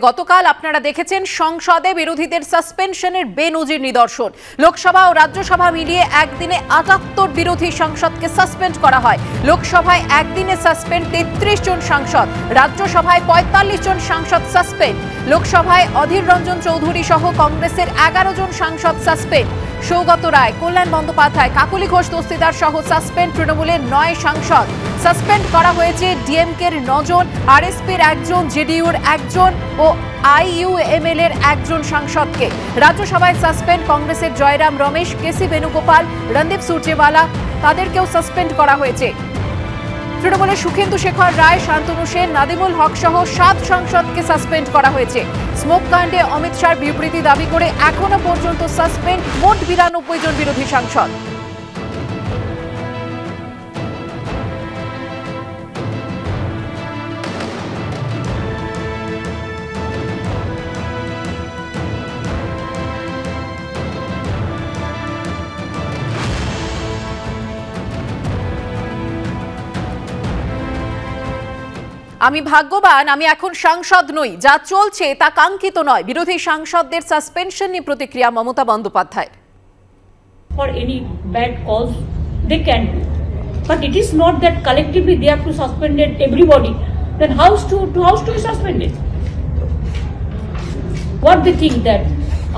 গতকাল আপনারা দেখেছেন সংসদে বিরোধীদের সাসপেনশনের বেনজির নিদর্শন। লোকসভা ও রাজ্যসভা মিলিয়ে একদিনে ৭৮ বিরোধী সাংসদকে সাসপেন্ড করা হয়। লোকসভায় একদিনে সাসপেন্ড ৩৩ জন সাংসদ, রাজ্যসভায় ৪৫ জন সাংসদ সাসপেন্ড। লোকসভায় অধীর রঞ্জন চৌধুরী সহ কংগ্রেসের ১১ জন সাংসদ সাসপেন্ড। সৌগত রায়, কল্যাণ বন্দ্যোপাধ্যায়, কাকলি ঘোষ দস্তিদার সহ সাসপেন্ড তৃণমূলের ৯ সাংসদ। সাসপেন্ড করা হয়েছে ডিএমকের ৯ জন, আরএসপির ১ জন, জেডিইউর ১ জন ও আইইউএমএল এর ১ জন সাংসদকে। রাজ্যসভায় সাসপেন্ড কংগ্রেসের জয়রাম রমেশ, কেসি বেণুগোপাল, রণদীপ সুরজেওয়ালা, তাদেরকেও সাসপেন্ড করা হয়েছে। তৃণমূলের সুখেন্দু শেখর রায়, শান্তনু সেন, নাদিমুল হক সহ ৭ সাংসদকে সাসপেন্ড করা হয়েছে। স্মোক কাণ্ডে অমিত শাহর বিবৃতি দাবি করে এখনো পর্যন্ত সাসপেন্ড মোট ৯২ জন বিরোধী সাংসদ। আমি ভাগ্যবান, আমি এখন সাংসদ নই, যা চলছে তা কাঙ্ক্ষিত নয়। বিরোধী সাংসদদের সাসপেনশন নিয়ে প্রতিক্রিয়া Mamata Bandyopadhyay. For any bad cause they can do, but it is not that collectively they have to suspend everybody. Then how to suspend it? What they think that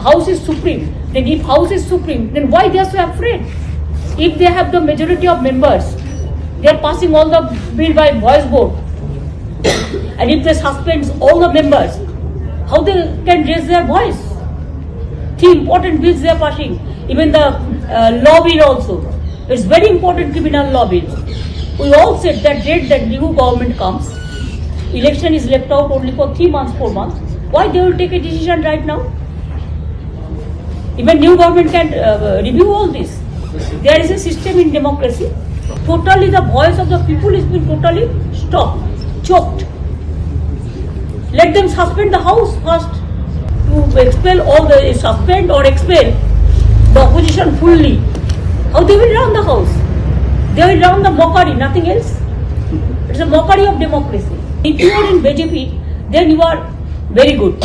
House is supreme? Then if House is supreme, then why they are so afraid? If they have the majority of members, they are passing all the bill by voice vote. And if they suspend all the members, how they can raise their voice? The important bills they are passing, even the law bill also. It's very important criminal law bill. We all said that date that new government comes, election is left out only for 3 months, 4 months. Why they will take a decision right now? Even new government can review all this. There is a system in democracy. Totally the voice of the people is being totally stopped, choked. Let them suspend the House first to expel all the suspend or expel the opposition fully. How they will run the House? They will run the mockery, nothing else. It's a mockery of democracy. If you are in BJP, then you are very good.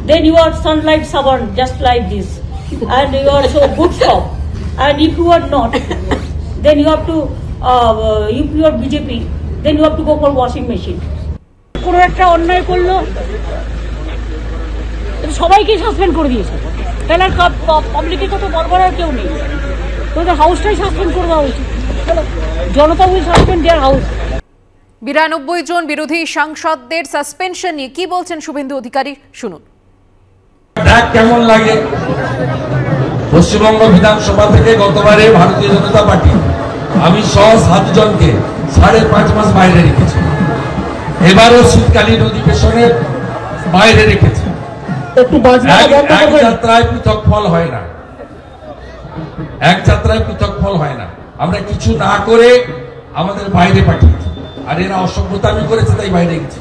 Then you are sunlight servant, just like this, and you are so good stuff. And if you are not, then you have to. If you are BJP, then you have to go for washing machine. কোনো একটা অন্যায় করলো সবাইকে suspend করে দিয়েছে, তাহলে পাবলিকের কত বড় আর কেউ নেই, তোদের হাউসটাই সাসপেন্ড করে দেওয়া উচিত। জনতা উইল সাসপেন্ড দেয়ার হাউস। ৯২ জন বিরোধী সাংসদদের সাসপেনশন নিয়ে কি বলছেন শুভেন্দু অধিকারী, শুনুন। কেমন লাগে? পশ্চিমবঙ্গ বিধানসভা থেকে গতবারে ভারতীয় জনতা পার্টি আমি সহ ৭ জনকে ৫.৫ মাস বাইরে রেখেছি। এবারও শীতকালীন অধিবেশনের বাইরে রেখেছে। এক যাত্রায় পৃথক ফল হয় না, এক যাত্রায় পৃথক ফল হয় না। আমরা কিছু না করে আমাদের বাইরে পাঠিয়েছি, আর এরা অসভ্যতা আমি করেছে তাই বাইরে গেছি।